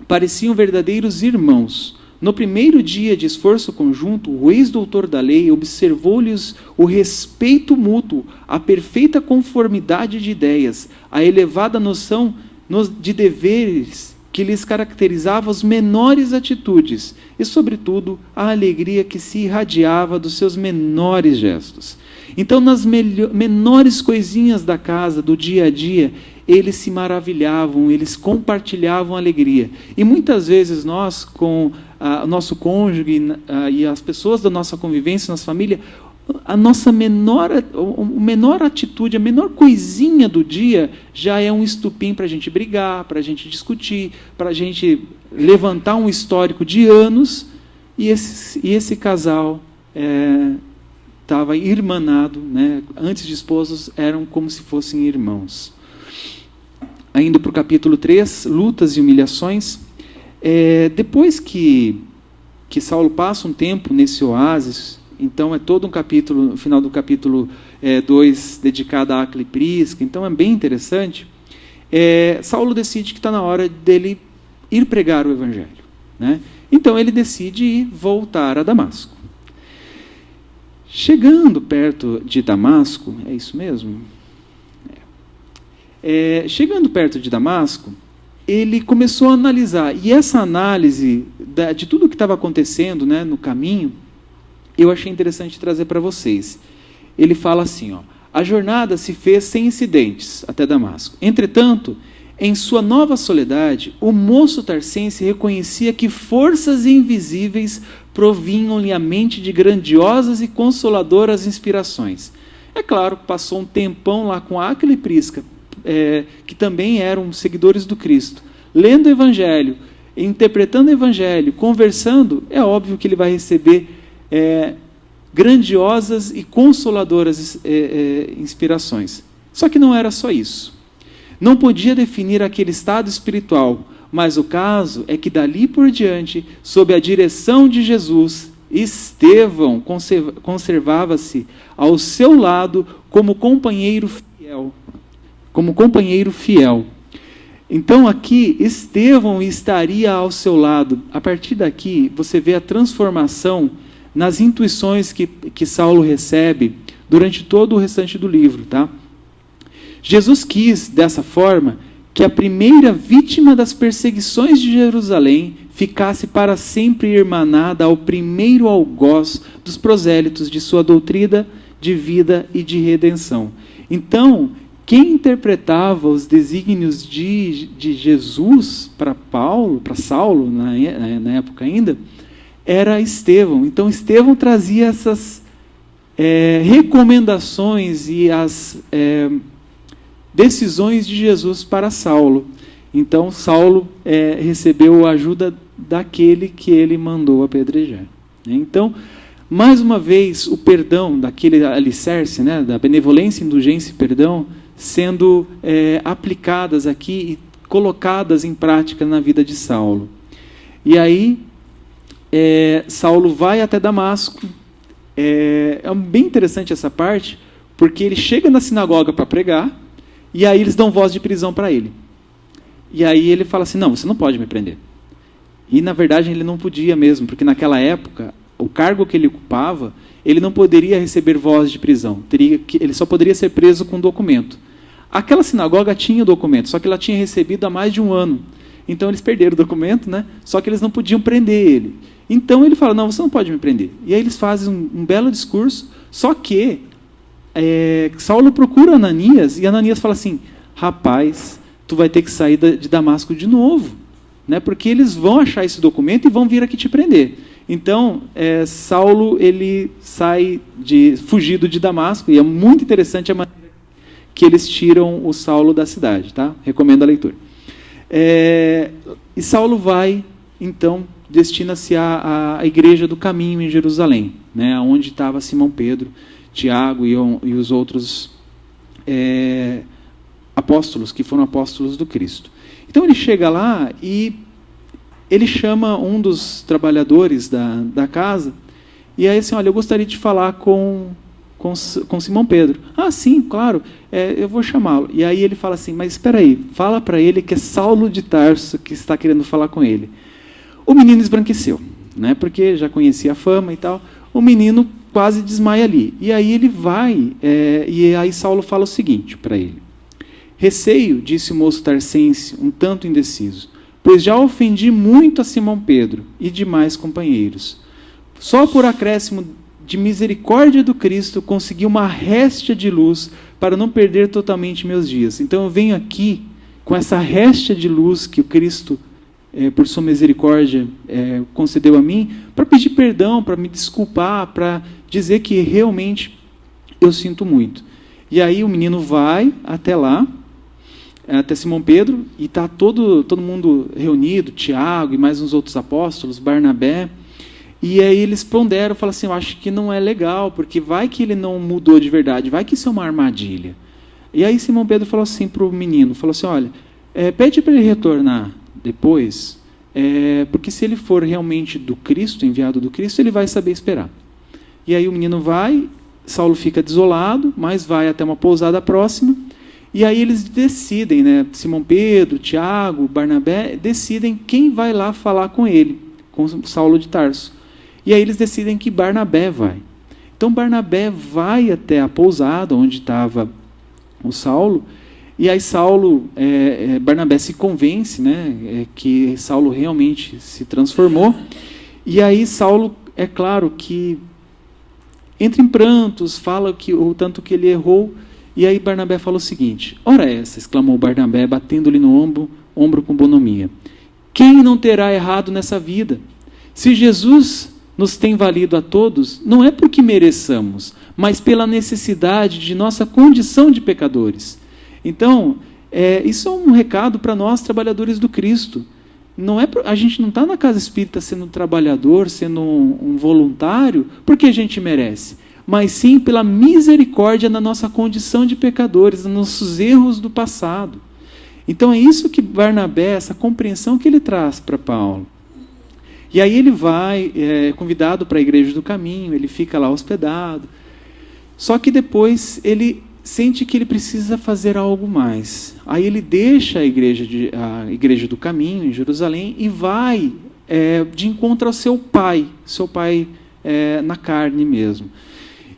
pareciam verdadeiros irmãos. No primeiro dia de esforço conjunto, o ex-doutor da lei observou-lhes o respeito mútuo, a perfeita conformidade de ideias, a elevada noção de deveres que lhes caracterizava as menores atitudes e, sobretudo, a alegria que se irradiava dos seus menores gestos. Então, nas menores coisinhas da casa, do dia a dia, eles se maravilhavam, eles compartilhavam a alegria. E muitas vezes nós, com o nosso cônjuge e as pessoas da nossa convivência, nossa família, a nossa menor atitude, a menor coisinha do dia já é um estupim para a gente brigar, para a gente discutir, para a gente levantar um histórico de anos, e esse casal estava irmanado, né? Antes de esposos, eram como se fossem irmãos. Indo para o capítulo 3, lutas e humilhações. Depois que Saulo passa um tempo nesse oásis, então é todo um capítulo, no final do capítulo 2, dedicado a Áquila e Prisca, então é bem interessante. Saulo decide que está na hora dele ir pregar o Evangelho, né? Então ele decide ir voltar a Damasco. Chegando perto de Damasco, é isso mesmo? Chegando perto de Damasco, ele começou a analisar, e essa análise de tudo o que estava acontecendo, né, no caminho, eu achei interessante trazer para vocês. Ele fala assim, a jornada se fez sem incidentes até Damasco. Entretanto, em sua nova soledade, o moço tarsense reconhecia que forças invisíveis provinham-lhe a mente de grandiosas e consoladoras inspirações. É claro, passou um tempão lá com Áquila e Prisca, que também eram seguidores do Cristo, lendo o Evangelho, interpretando o Evangelho, conversando, é óbvio que ele vai receber grandiosas e consoladoras inspirações. Só que não era só isso. Não podia definir aquele estado espiritual, mas o caso é que dali por diante, sob a direção de Jesus, Estevão conservava-se ao seu lado como companheiro fiel. Então aqui, Estevão estaria ao seu lado. A partir daqui, você vê a transformação nas intuições que Saulo recebe durante todo o restante do livro, tá? Jesus quis, dessa forma, que a primeira vítima das perseguições de Jerusalém ficasse para sempre irmanada ao primeiro algoz dos prosélitos de sua doutrina de vida e de redenção. Então, quem interpretava os desígnios de Jesus para Saulo, na época ainda, era Estevão. Então, Estevão trazia essas recomendações e as decisões de Jesus para Saulo. Então, Saulo recebeu a ajuda daquele que ele mandou apedrejar. Então, mais uma vez, o perdão, daquele alicerce, né, da benevolência, indulgência e perdão, sendo aplicadas aqui e colocadas em prática na vida de Saulo. E aí, Saulo vai até Damasco. É bem interessante essa parte, porque ele chega na sinagoga para pregar, e aí eles dão voz de prisão para ele. E aí ele fala assim, não, você não pode me prender. E, na verdade, ele não podia mesmo, porque naquela época, o cargo que ele ocupava, ele não poderia receber voz de prisão. Ele só poderia ser preso com documento. Aquela sinagoga tinha o documento, só que ela tinha recebido há mais de um ano. Então, eles perderam o documento, né? Só que eles não podiam prender ele. Então, ele fala, não, você não pode me prender. E aí eles fazem um belo discurso, só que Saulo procura Ananias, e Ananias fala assim, rapaz, tu vai ter que sair de Damasco de novo, né? Porque eles vão achar esse documento e vão vir aqui te prender. Então, Saulo ele sai fugido de Damasco, e é muito interessante a maneira que eles tiram o Saulo da cidade. Tá? Recomendo a leitura. E Saulo vai, então, destina-se à Igreja do Caminho em Jerusalém, né? Onde estava Simão Pedro, Tiago e os outros apóstolos, que foram apóstolos do Cristo. Então ele chega lá e ele chama um dos trabalhadores da casa, e aí assim, olha, eu gostaria de falar com Simão Pedro. Ah, sim, claro, eu vou chamá-lo. E aí ele fala assim, mas espera aí, fala para ele que é Saulo de Tarso que está querendo falar com ele. O menino esbranqueceu, né, porque já conhecia a fama e tal. O menino quase desmaia ali. E aí ele vai, e aí Saulo fala o seguinte para ele. Receio, disse o moço tarsense, um tanto indeciso, pois já ofendi muito a Simão Pedro e demais companheiros. Só por acréscimo de misericórdia do Cristo consegui uma réstia de luz para não perder totalmente meus dias. Então eu venho aqui com essa réstia de luz que o Cristo, por sua misericórdia, concedeu a mim, para pedir perdão, para me desculpar, para dizer que realmente eu sinto muito. E aí o menino vai até lá, até Simão Pedro, e está todo mundo reunido, Tiago e mais uns outros apóstolos, Barnabé, e aí eles ponderam, falam assim, eu acho que não é legal, porque vai que ele não mudou de verdade, vai que isso é uma armadilha. E aí Simão Pedro falou assim para o menino, falou assim, olha, pede para ele retornar depois, porque se ele for realmente do Cristo, enviado do Cristo, ele vai saber esperar. E aí o menino vai, Saulo fica desolado, mas vai até uma pousada próxima, e aí eles decidem, né, Simão Pedro, Tiago, Barnabé, decidem quem vai lá falar com ele, com Saulo de Tarso. E aí eles decidem que Barnabé vai. Então Barnabé vai até a pousada onde estava o Saulo, e aí Barnabé se convence, né, que Saulo realmente se transformou, e aí Saulo, é claro que entra em prantos, fala o tanto que ele errou, e aí Barnabé fala o seguinte, ora essa, exclamou Barnabé, batendo-lhe no ombro com bonomia, quem não terá errado nessa vida? Se Jesus nos tem valido a todos, não é porque mereçamos, mas pela necessidade de nossa condição de pecadores. Então, isso é um recado para nós, trabalhadores do Cristo. A gente não está na casa espírita sendo um trabalhador, sendo um voluntário, porque a gente merece, mas sim pela misericórdia na nossa condição de pecadores, nos nossos erros do passado. Então é isso que Barnabé, essa compreensão que ele traz para Paulo. E aí ele vai, convidado para a Igreja do Caminho, ele fica lá hospedado. Só que depois ele sente que ele precisa fazer algo mais. Aí ele deixa a Igreja do Caminho, em Jerusalém, e vai de encontro ao seu pai na carne mesmo.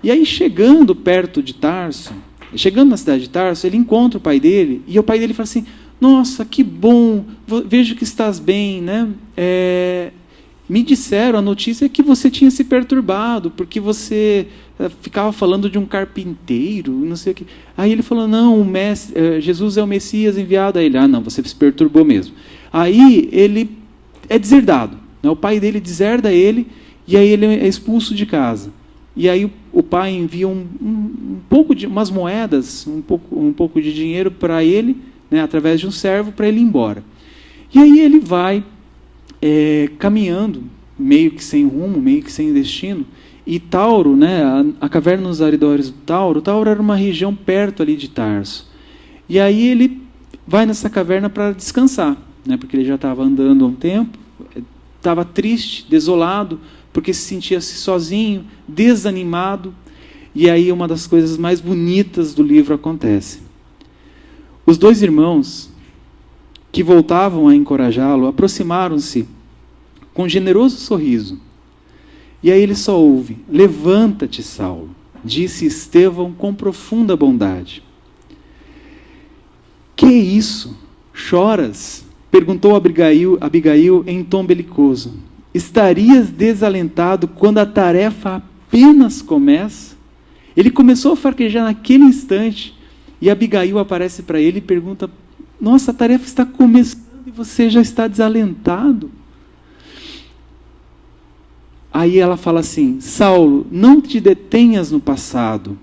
E aí chegando perto de Tarso, chegando na cidade de Tarso, ele encontra o pai dele, e o pai dele fala assim, nossa, que bom, vejo que estás bem, né? Me disseram, a notícia é que você tinha se perturbado, porque você ficava falando de um carpinteiro, não sei o que. Aí ele falou, não, Jesus é o Messias enviado a ele. Ah, não, você se perturbou mesmo. Aí ele é deserdado, né? O pai dele deserda ele, e aí ele é expulso de casa. E aí o pai envia umas moedas, um pouco de dinheiro para ele, né, através de um servo, para ele ir embora. E aí ele vai caminhando, meio que sem rumo, meio que sem destino, e Tauro, né, a caverna nos arredores do Tauro era uma região perto ali de Tarso. E aí ele vai nessa caverna para descansar, né, porque ele já estava andando há um tempo, estava triste, desolado, porque se sentia-se sozinho, desanimado, e aí uma das coisas mais bonitas do livro acontece. Os dois irmãos que voltavam a encorajá-lo, aproximaram-se com um generoso sorriso. E aí ele só ouve: levanta-te, Saulo, disse Estevão com profunda bondade. Que isso? Choras? Perguntou Abigail em tom belicoso. Estarias desalentado quando a tarefa apenas começa? Ele começou a fraquejar naquele instante, e Abigail aparece para ele e pergunta: nossa, a tarefa está começando e você já está desalentado? Aí ela fala assim: Saulo, não te detenhas no passado.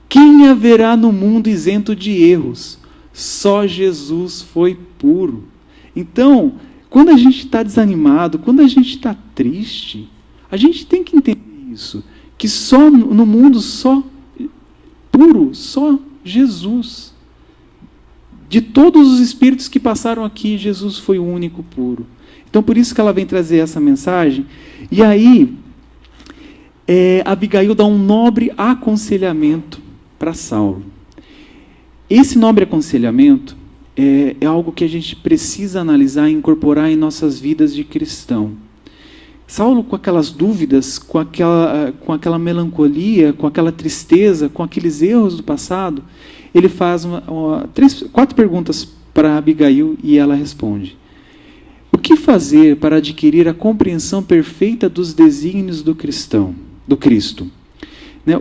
Quem haverá no mundo isento de erros? Só Jesus foi puro. Então, quando a gente está desanimado, quando a gente está triste, a gente tem que entender isso, que só no mundo, só puro, só Jesus. De todos os espíritos que passaram aqui, Jesus foi o único puro. Então, por isso que ela vem trazer essa mensagem. E aí, Abigail dá um nobre aconselhamento para Saulo. Esse nobre aconselhamento é algo que a gente precisa analisar e incorporar em nossas vidas de cristão. Saulo, com aquelas dúvidas, com aquela melancolia, com aquela tristeza, com aqueles erros do passado, ele faz 4 perguntas para Abigail e ela responde: o que fazer para adquirir a compreensão perfeita dos desígnios do Cristo?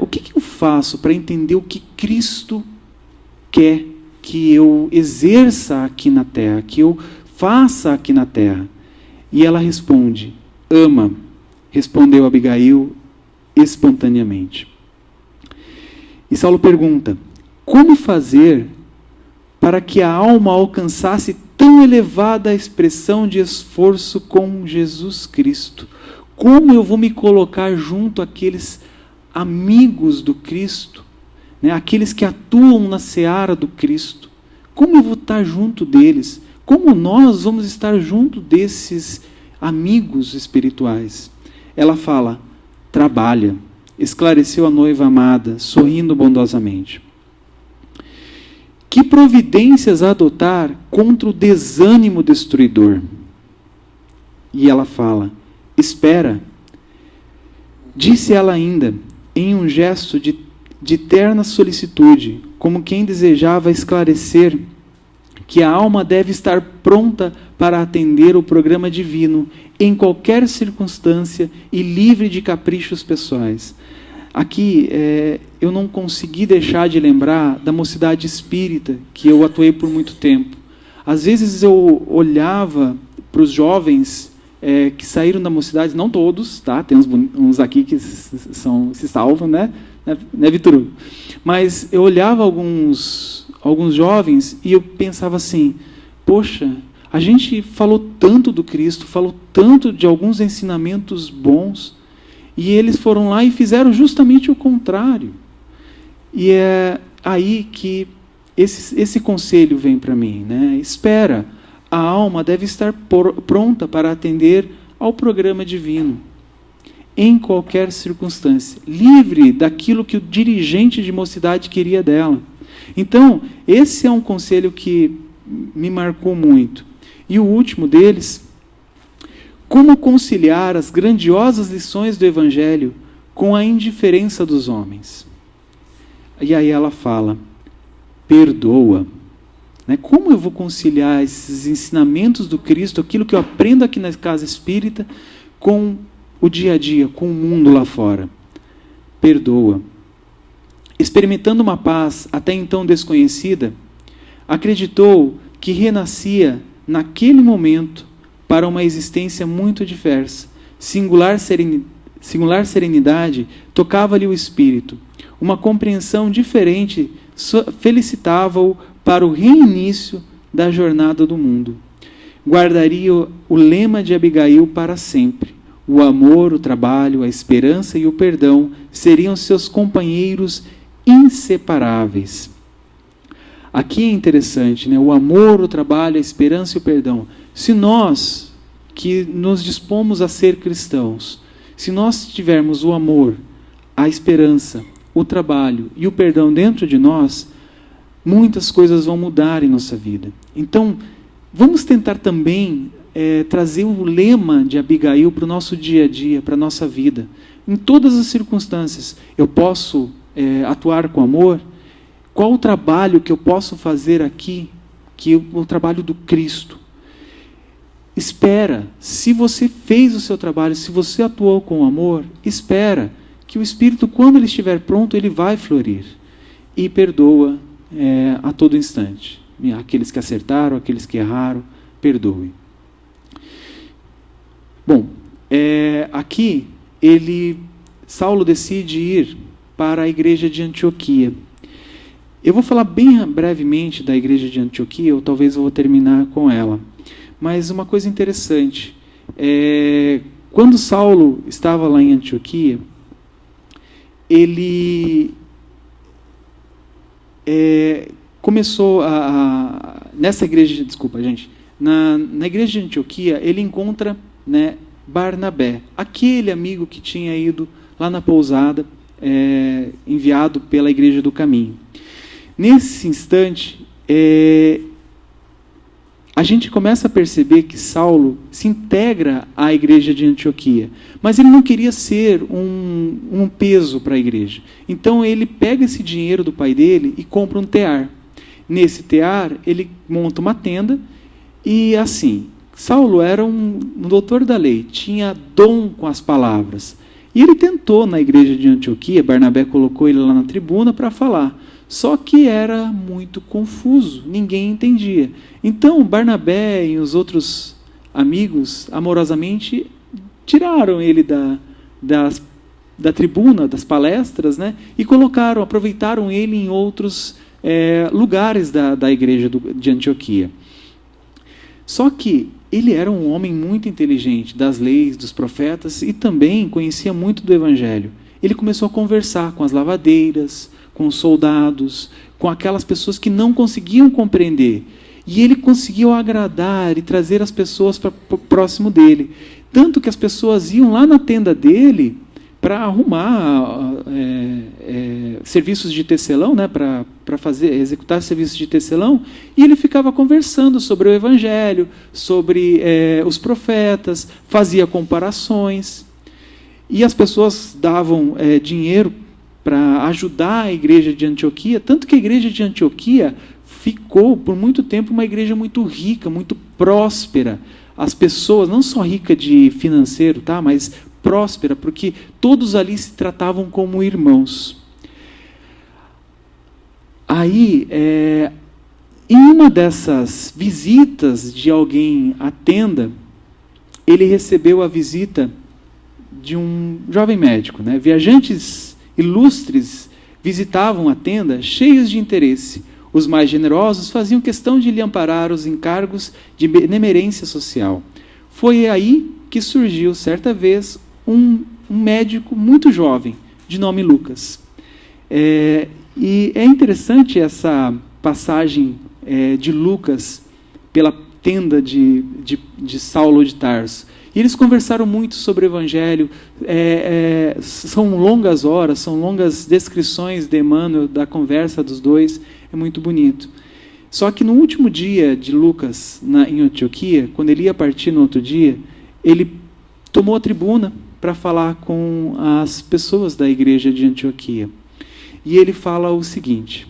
O que eu faço para entender o que Cristo quer que eu exerça aqui na terra, que eu faça aqui na terra? E ela responde: ama, respondeu Abigail espontaneamente. E Saulo pergunta: como fazer para que a alma alcançasse tão elevada expressão de esforço com Jesus Cristo? Como eu vou me colocar junto àqueles amigos do Cristo, aqueles que atuam na seara do Cristo? Como eu vou estar junto deles? Como nós vamos estar junto desses amigos espirituais? Ela fala: trabalha, esclareceu a noiva amada, sorrindo bondosamente. Que providências adotar contra o desânimo destruidor? E ela fala: espera. Disse ela ainda, em um gesto de terna solicitude, como quem desejava esclarecer que a alma deve estar pronta para atender o programa divino em qualquer circunstância e livre de caprichos pessoais. Aqui, eu não consegui deixar de lembrar da mocidade espírita, que eu atuei por muito tempo. Às vezes eu olhava para os jovens que saíram da mocidade, não todos, tá? Tem uns aqui que se salvam, né Vitor Hugo? Mas eu olhava alguns jovens e eu pensava assim: poxa, a gente falou tanto do Cristo, falou tanto de alguns ensinamentos bons, e eles foram lá e fizeram justamente o contrário. E é aí que esse conselho vem para mim, Espera, a alma deve estar pronta para atender ao programa divino, em qualquer circunstância, livre daquilo que o dirigente de mocidade queria dela. Então, esse é um conselho que me marcou muito. E o último deles: como conciliar as grandiosas lições do Evangelho com a indiferença dos homens? E aí ela fala: perdoa. Como eu vou conciliar esses ensinamentos do Cristo, aquilo que eu aprendo aqui na casa espírita, com o dia a dia, com o mundo lá fora? Perdoa. Experimentando uma paz até então desconhecida, acreditou que renascia naquele momento para uma existência muito diversa. Singular serenidade tocava-lhe o espírito. Uma compreensão diferente felicitava-o para o reinício da jornada do mundo. Guardaria o lema de Abigail para sempre: o amor, o trabalho, a esperança e o perdão seriam seus companheiros inseparáveis. Aqui é interessante, o amor, o trabalho, a esperança e o perdão. Se nós, que nos dispomos a ser cristãos, se nós tivermos o amor, a esperança, o trabalho e o perdão dentro de nós, muitas coisas vão mudar em nossa vida. Então, vamos tentar também trazer o lema de Abigail para o nosso dia a dia, para a nossa vida. Em todas as circunstâncias, eu posso atuar com amor? Qual o trabalho que eu posso fazer aqui, que é o trabalho do Cristo? Espera, se você fez o seu trabalho, se você atuou com amor, espera que o Espírito, quando ele estiver pronto, ele vai florir. E perdoa a todo instante. Aqueles que acertaram, aqueles que erraram, perdoe. Bom, aqui Saulo decide ir para a igreja de Antioquia. Eu vou falar bem brevemente da igreja de Antioquia, ou talvez eu vou terminar com ela. Mas uma coisa interessante, quando Saulo estava lá em Antioquia, ele começou nessa igreja, desculpa gente, na igreja de Antioquia, ele encontra, né, Barnabé, aquele amigo que tinha ido lá na pousada, enviado pela igreja do caminho. Nesse instante, a gente começa a perceber que Saulo se integra à igreja de Antioquia, mas ele não queria ser um peso para a igreja. Então ele pega esse dinheiro do pai dele e compra um tear. Nesse tear, ele monta uma tenda e assim, Saulo era um doutor da lei, tinha dom com as palavras. E ele tentou na igreja de Antioquia, Barnabé colocou ele lá na tribuna para falar. Só que era muito confuso, ninguém entendia. Então, Barnabé e os outros amigos, amorosamente, tiraram ele da tribuna, das palestras, né, e aproveitaram ele em outros lugares da igreja de Antioquia. Só que ele era um homem muito inteligente, das leis, dos profetas, e também conhecia muito do Evangelho. Ele começou a conversar com as lavadeiras, com os soldados, com aquelas pessoas que não conseguiam compreender. E ele conseguiu agradar e trazer as pessoas para próximo dele. Tanto que as pessoas iam lá na tenda dele para arrumar serviços de tecelão, né, para executar serviços de tecelão, e ele ficava conversando sobre o Evangelho, sobre os profetas, fazia comparações. E as pessoas davam dinheiro para ajudar a igreja de Antioquia, tanto que a igreja de Antioquia ficou por muito tempo uma igreja muito rica, muito próspera. As pessoas, não só rica de financeiro, tá, mas próspera, porque todos ali se tratavam como irmãos. Aí, em uma dessas visitas de alguém à tenda, ele recebeu a visita de um jovem médico, né? Viajantes ilustres visitavam a tenda cheios de interesse. Os mais generosos faziam questão de lhe amparar os encargos de benemerência social. Foi aí que surgiu, certa vez, um médico muito jovem, de nome Lucas. E é interessante essa passagem de Lucas pela tenda de Saulo de Tarso. E eles conversaram muito sobre o Evangelho, são longas horas, são longas descrições de Emmanuel, da conversa dos dois, é muito bonito. Só que no último dia de Lucas, em Antioquia, quando ele ia partir no outro dia, ele tomou a tribuna para falar com as pessoas da igreja de Antioquia. E ele fala o seguinte: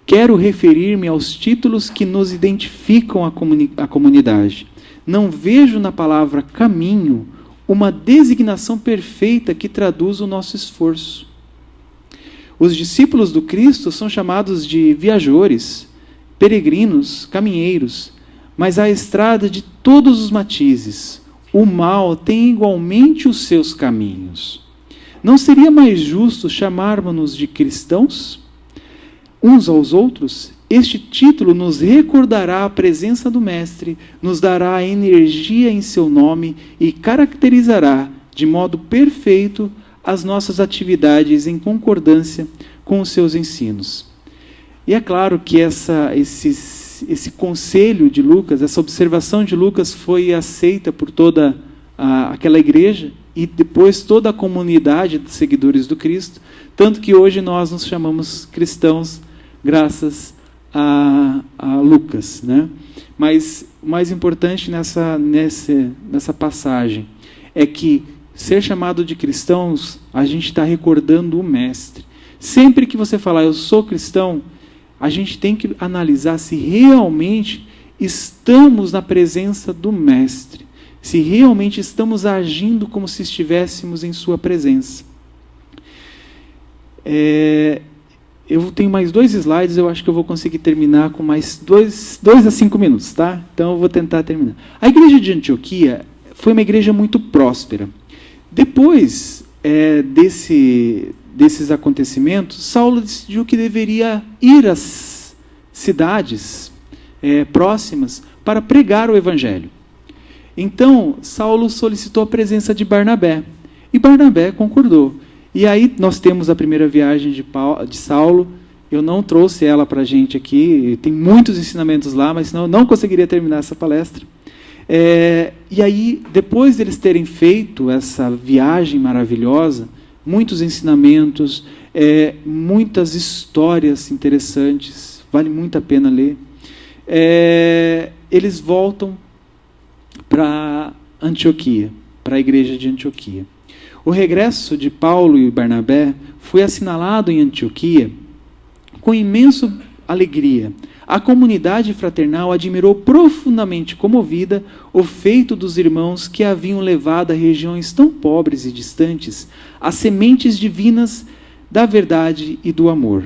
quero referir-me aos títulos que nos identificam a comunidade. Não vejo na palavra caminho uma designação perfeita que traduz o nosso esforço. Os discípulos do Cristo são chamados de viajores, peregrinos, caminheiros, mas há estrada de todos os matizes. O mal tem igualmente os seus caminhos. Não seria mais justo chamarmos-nos de cristãos uns aos outros? Este título nos recordará a presença do Mestre, nos dará energia em seu nome e caracterizará de modo perfeito as nossas atividades em concordância com os seus ensinos. E é claro que esse conselho de Lucas, essa observação de Lucas foi aceita por toda aquela igreja e depois toda a comunidade de seguidores do Cristo, tanto que hoje nós nos chamamos cristãos graças a Lucas, né? Mas o mais importante nessa passagem é que ser chamado de cristãos, a gente está recordando o Mestre. Sempre que você falar, eu sou cristão, a gente tem que analisar se realmente estamos na presença do Mestre, se realmente estamos agindo como se estivéssemos em sua presença. Eu tenho mais 2 slides, eu acho que eu vou conseguir terminar com mais 2 a 5 minutos, tá? Então eu vou tentar terminar. A igreja de Antioquia foi uma igreja muito próspera. Depois desses acontecimentos, Saulo decidiu que deveria ir às cidades próximas para pregar o evangelho. Então, Saulo solicitou a presença de Barnabé, e Barnabé concordou. E aí nós temos a primeira viagem de Saulo. Eu não trouxe ela para a gente aqui, tem muitos ensinamentos lá, mas senão eu não conseguiria terminar essa palestra. E aí, depois deles terem feito essa viagem maravilhosa, muitos ensinamentos, muitas histórias interessantes, vale muito a pena ler, eles voltam para Antioquia, para a igreja de Antioquia. O regresso de Paulo e Barnabé foi assinalado em Antioquia com imensa alegria. A comunidade fraternal admirou profundamente comovida o feito dos irmãos que haviam levado a regiões tão pobres e distantes as sementes divinas da verdade e do amor.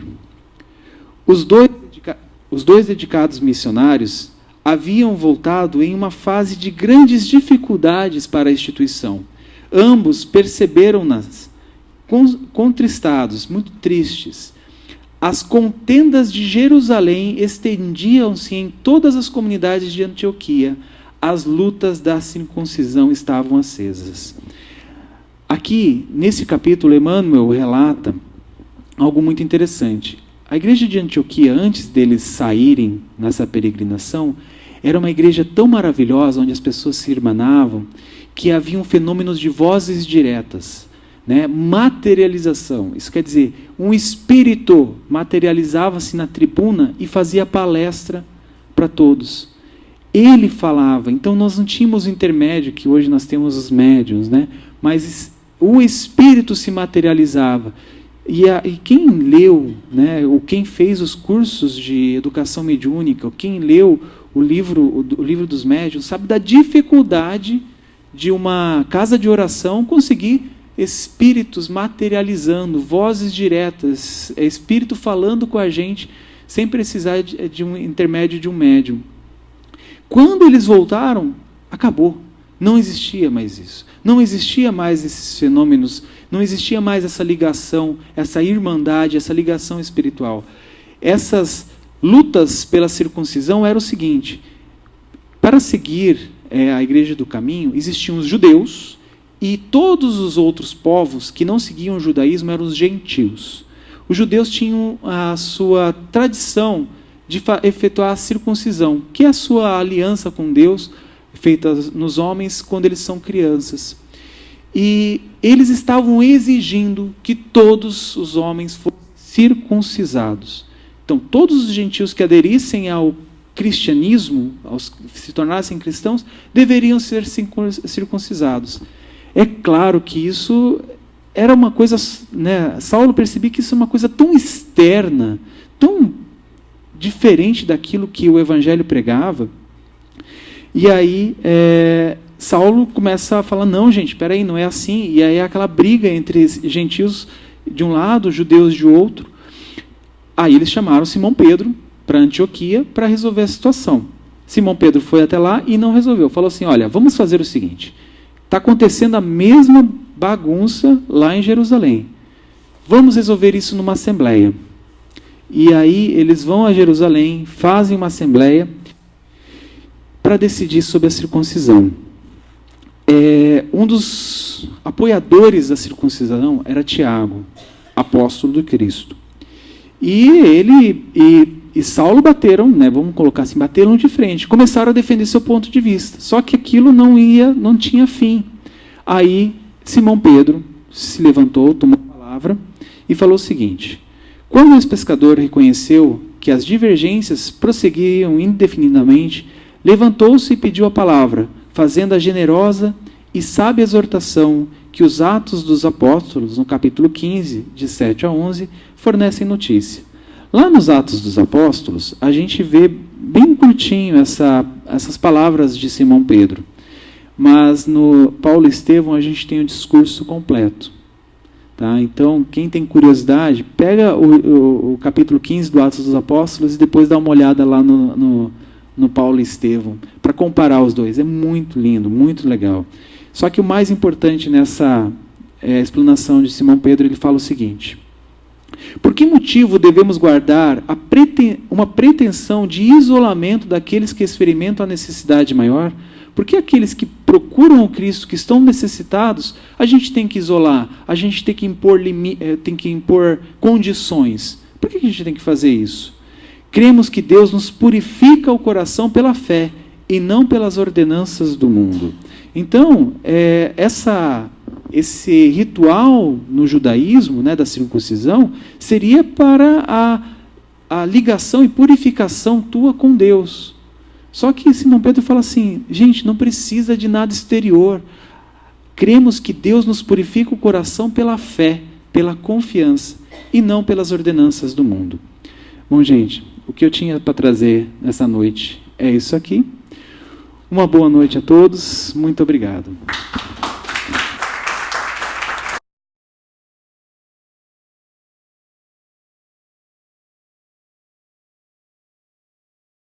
Os dois dedicados missionários haviam voltado em uma fase de grandes dificuldades para a instituição. Ambos perceberam-nas contristados, muito tristes. As contendas de Jerusalém estendiam-se em todas as comunidades de Antioquia. As lutas da circuncisão estavam acesas. Aqui, nesse capítulo, Emmanuel relata algo muito interessante. A igreja de Antioquia, antes deles saírem nessa peregrinação, era uma igreja tão maravilhosa, onde as pessoas se irmanavam, que haviam fenômenos de vozes diretas, né? Materialização. Isso quer dizer, um espírito materializava-se na tribuna e fazia palestra para todos. Ele falava. Então nós não tínhamos o intermédio, que hoje nós temos os médiuns, né? Mas o espírito se materializava. E quem leu, né, ou quem fez os cursos de educação mediúnica, ou quem leu o livro dos médiuns, sabe da dificuldade de uma casa de oração conseguir espíritos materializando, vozes diretas, espírito falando com a gente, sem precisar de um intermédio de um médium. Quando eles voltaram, acabou. Não existia mais isso. Não existia mais esses fenômenos, não existia mais essa ligação, essa irmandade, essa ligação espiritual. Essas lutas pela circuncisão eram o seguinte: para seguir a Igreja do Caminho, existiam os judeus, e todos os outros povos que não seguiam o judaísmo eram os gentios. Os judeus tinham a sua tradição de efetuar a circuncisão, que é a sua aliança com Deus, feita nos homens quando eles são crianças. E eles estavam exigindo que todos os homens fossem circuncisados. Então, todos os gentios que aderissem ao cristianismo, se tornassem cristãos, deveriam ser circuncisados. É claro que isso era uma coisa, né, Saulo percebia que isso é uma coisa tão externa, tão diferente daquilo que o evangelho pregava. E aí Saulo começa a falar, não, gente, espera aí, não é assim. E aí aquela briga entre gentios de um lado, judeus de outro. Aí eles chamaram Simão Pedro para Antioquia para resolver a situação. Simão Pedro foi até lá e não resolveu. Falou assim, olha, vamos fazer o seguinte, está acontecendo a mesma bagunça lá em Jerusalém. Vamos resolver isso numa assembleia. E aí eles vão a Jerusalém, fazem uma assembleia para decidir sobre a circuncisão. Um dos apoiadores da circuncisão era Tiago, apóstolo do Cristo. E ele e Saulo bateram, né, vamos colocar assim, bateram de frente, começaram a defender seu ponto de vista. Só que aquilo não tinha fim. Aí Simão Pedro se levantou, tomou a palavra e falou o seguinte: quando esse pescador reconheceu que as divergências prosseguiam indefinidamente, levantou-se e pediu a palavra, fazendo a generosa e sábia exortação que os Atos dos Apóstolos, no capítulo 15, de 7 a 11, fornecem notícia. Lá nos Atos dos Apóstolos, a gente vê bem curtinho essas palavras de Simão Pedro. Mas no Paulo e Estevão a gente tem o discurso completo. Tá? Então, quem tem curiosidade, pega o capítulo 15 do Atos dos Apóstolos e depois dá uma olhada lá no Paulo e Estevão, para comparar os dois. É muito lindo, muito legal. Só que o mais importante nessa explanação de Simão Pedro, ele fala o seguinte: por que motivo devemos guardar uma pretensão de isolamento daqueles que experimentam a necessidade maior? Por que aqueles que procuram o Cristo, que estão necessitados, a gente tem que isolar, a gente tem que impor condições? Por que a gente tem que fazer isso? Cremos que Deus nos purifica o coração pela fé e não pelas ordenanças do mundo. Então, esse ritual no judaísmo, né, da circuncisão, seria para a ligação e purificação tua com Deus. Só que Simão Pedro fala assim, gente, não precisa de nada exterior. Cremos que Deus nos purifica o coração pela fé, pela confiança, e não pelas ordenanças do mundo. Bom, gente, o que eu tinha para trazer nessa noite é isso aqui. Uma boa noite a todos. Muito obrigado.